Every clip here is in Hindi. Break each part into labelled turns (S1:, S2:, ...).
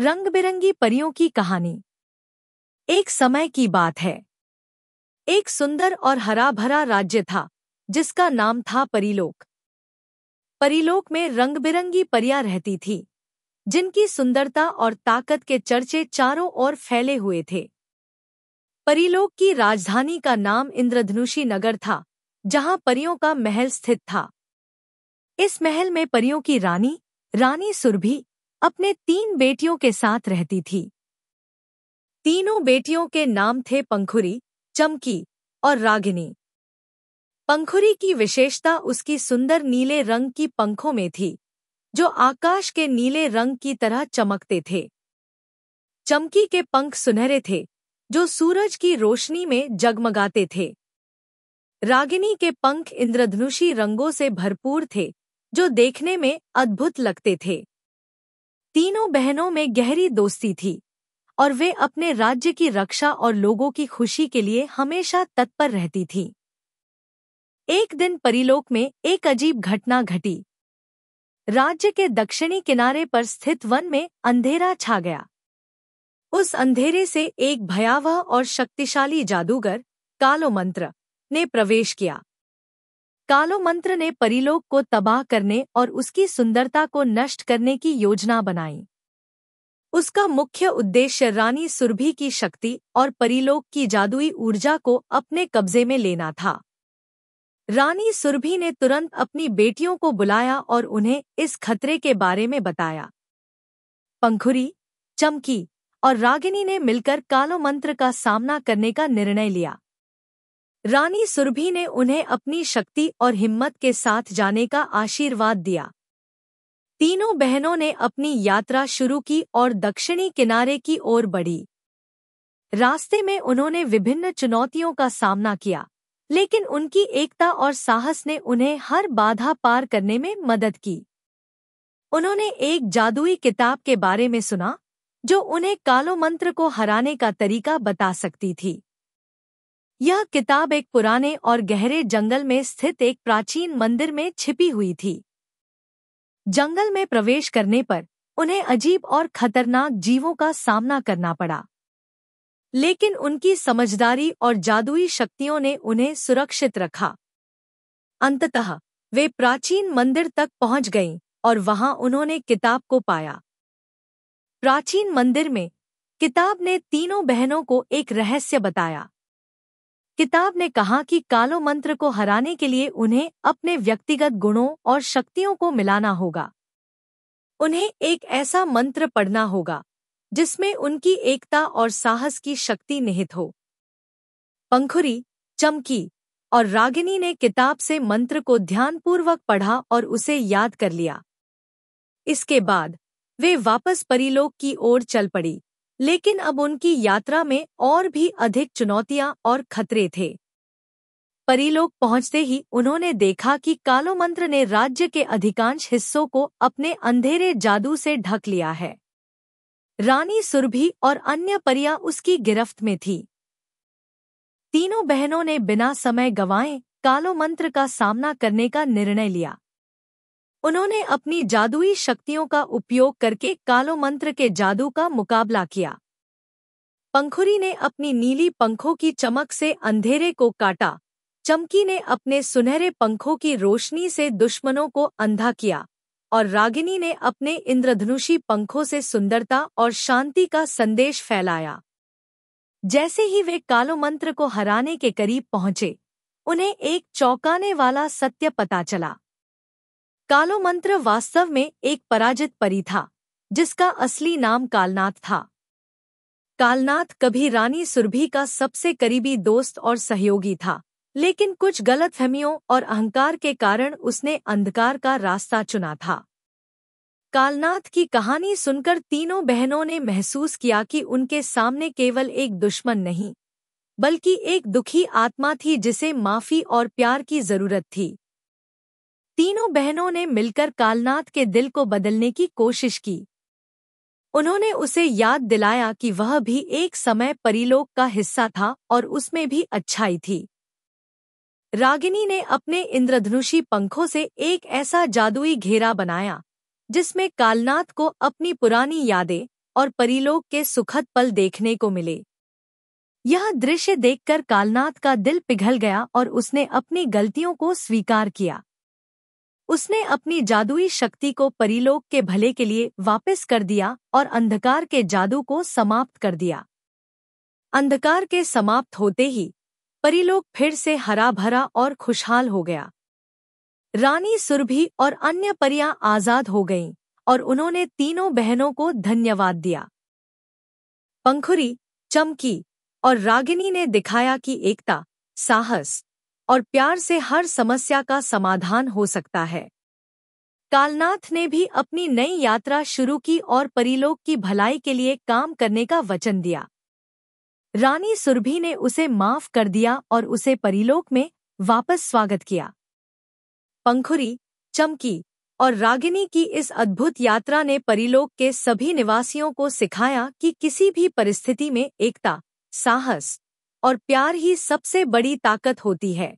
S1: रंग बिरंगी परियों की कहानी। एक समय की बात है। एक सुंदर और हरा भरा राज्य था जिसका नाम था परीलोक। परीलोक में रंग बिरंगी परियां रहती थीं, जिनकी सुंदरता और ताकत के चर्चे चारों ओर फैले हुए थे। परीलोक की राजधानी का नाम इंद्रधनुषी नगर था, जहां परियों का महल स्थित था। इस महल में परियों की रानी रानी सुरभि अपने 3 बेटियों के साथ रहती थी। तीनों बेटियों के नाम थे पंखुरी, चमकी और रागिनी। पंखुरी की विशेषता उसकी सुंदर नीले रंग की पंखों में थी, जो आकाश के नीले रंग की तरह चमकते थे। चमकी के पंख सुनहरे थे, जो सूरज की रोशनी में जगमगाते थे। रागिनी के पंख इंद्रधनुषी रंगों से भरपूर थे, जो देखने में अद्भुत लगते थे। तीनों बहनों में गहरी दोस्ती थी और वे अपने राज्य की रक्षा और लोगों की खुशी के लिए हमेशा तत्पर रहती थीं। एक दिन परीलोक में एक अजीब घटना घटी। राज्य के दक्षिणी किनारे पर स्थित वन में अंधेरा छा गया। उस अंधेरे से एक भयावह और शक्तिशाली जादूगर कालोमंत्र ने प्रवेश किया। कालोमंत्र ने परीलोक को तबाह करने और उसकी सुंदरता को नष्ट करने की योजना बनाई। उसका मुख्य उद्देश्य रानी सुरभि की शक्ति और परीलोक की जादुई ऊर्जा को अपने कब्जे में लेना था। रानी सुरभि ने तुरंत अपनी बेटियों को बुलाया और उन्हें इस खतरे के बारे में बताया। पंखुरी, चमकी और रागिनी ने मिलकर कालोमंत्र का सामना करने का निर्णय लिया। रानी सुरभि ने उन्हें अपनी शक्ति और हिम्मत के साथ जाने का आशीर्वाद दिया। तीनों बहनों ने अपनी यात्रा शुरू की और दक्षिणी किनारे की ओर बढ़ी। रास्ते में उन्होंने विभिन्न चुनौतियों का सामना किया, लेकिन उनकी एकता और साहस ने उन्हें हर बाधा पार करने में मदद की। उन्होंने एक जादुई किताब के बारे में सुना, जो उन्हें कालोमंत्र को हराने का तरीका बता सकती थी। यह किताब एक पुराने और गहरे जंगल में स्थित एक प्राचीन मंदिर में छिपी हुई थी। जंगल में प्रवेश करने पर उन्हें अजीब और खतरनाक जीवों का सामना करना पड़ा, लेकिन उनकी समझदारी और जादुई शक्तियों ने उन्हें सुरक्षित रखा। अंततः वे प्राचीन मंदिर तक पहुंच गईं और वहां उन्होंने किताब को पाया। प्राचीन मंदिर में किताब ने तीनों बहनों को एक रहस्य बताया। किताब ने कहा कि कालोमंत्र को हराने के लिए उन्हें अपने व्यक्तिगत गुणों और शक्तियों को मिलाना होगा। उन्हें एक ऐसा मंत्र पढ़ना होगा जिसमें उनकी एकता और साहस की शक्ति निहित हो। पंखुरी, चमकी और रागिनी ने किताब से मंत्र को ध्यानपूर्वक पढ़ा और उसे याद कर लिया। इसके बाद वे वापस परीलोक की ओर चल पड़ी, लेकिन अब उनकी यात्रा में और भी अधिक चुनौतियां और खतरे थे। परीलोक पहुंचते ही उन्होंने देखा कि कालोमंत्र ने राज्य के अधिकांश हिस्सों को अपने अंधेरे जादू से ढक लिया है। रानी सुरभि और अन्य परियां उसकी गिरफ्त में थीं। तीनों बहनों ने बिना समय गंवाए कालोमंत्र का सामना करने का निर्णय लिया। उन्होंने अपनी जादुई शक्तियों का उपयोग करके कालोमंत्र के जादू का मुकाबला किया। पंखुरी ने अपनी नीली पंखों की चमक से अंधेरे को काटा, चमकी ने अपने सुनहरे पंखों की रोशनी से दुश्मनों को अंधा किया और रागिनी ने अपने इंद्रधनुषी पंखों से सुंदरता और शांति का संदेश फैलाया। जैसे ही वे कालोमंत्र को हराने के करीब पहुंचे, उन्हें एक चौंकाने वाला सत्य पता चला। कालोमंत्र वास्तव में एक पराजित परी था, जिसका असली नाम कालनाथ था। कालनाथ कभी रानी सुरभि का सबसे करीबी दोस्त और सहयोगी था, लेकिन कुछ गलतफहमियों और अहंकार के कारण उसने अंधकार का रास्ता चुना था। कालनाथ की कहानी सुनकर तीनों बहनों ने महसूस किया कि उनके सामने केवल एक दुश्मन नहीं, बल्कि एक दुखी आत्मा थी जिसे माफी और प्यार की जरूरत थी। तीनों बहनों ने मिलकर कालनाथ के दिल को बदलने की कोशिश की। उन्होंने उसे याद दिलाया कि वह भी एक समय परीलोक का हिस्सा था और उसमें भी अच्छाई थी। रागिनी ने अपने इंद्रधनुषी पंखों से एक ऐसा जादुई घेरा बनाया जिसमें कालनाथ को अपनी पुरानी यादें, और परीलोक के सुखद पल देखने को मिले। यह दृश्य देखकर कालनाथ का दिल पिघल गया और उसने अपनी गलतियों को स्वीकार किया। उसने अपनी जादुई शक्ति को परीलोक के भले के लिए वापस कर दिया और अंधकार के जादू को समाप्त कर दिया। अंधकार के समाप्त होते ही परीलोक फिर से हरा भरा और खुशहाल हो गया। रानी सुरभि और अन्य परियां आजाद हो गईं और उन्होंने तीनों बहनों को धन्यवाद दिया। पंखुरी, चमकी और रागिनी ने दिखाया कि एकता, साहस और प्यार से हर समस्या का समाधान हो सकता है। कालनाथ ने भी अपनी नई यात्रा शुरू की और परीलोक की भलाई के लिए काम करने का वचन दिया। रानी सुरभि ने उसे माफ कर दिया और उसे परीलोक में वापस स्वागत किया। पंखुरी, चमकी और रागिनी की इस अद्भुत यात्रा ने परीलोक के सभी निवासियों को सिखाया कि किसी भी परिस्थिति में एकता, साहस और प्यार ही सबसे बड़ी ताकत होती है।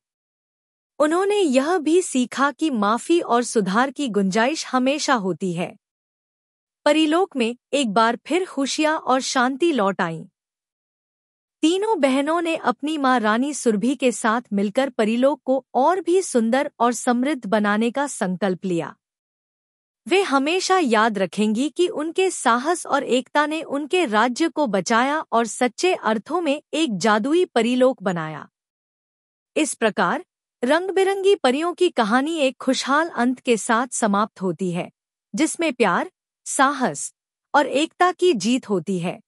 S1: उन्होंने यह भी सीखा कि माफी और सुधार की गुंजाइश हमेशा होती है। परीलोक में एक बार फिर खुशियां और शांति लौट आईं। तीनों बहनों ने अपनी मां रानी सुरभि के साथ मिलकर परीलोक को और भी सुंदर और समृद्ध बनाने का संकल्प लिया। वे हमेशा याद रखेंगी कि उनके साहस और एकता ने उनके राज्य को बचाया और सच्चे अर्थों में एक जादुई परीलोक बनाया। इस प्रकार रंग-बिरंगी परियों की कहानी एक खुशहाल अंत के साथ समाप्त होती है, जिसमें प्यार, साहस और एकता की जीत होती है।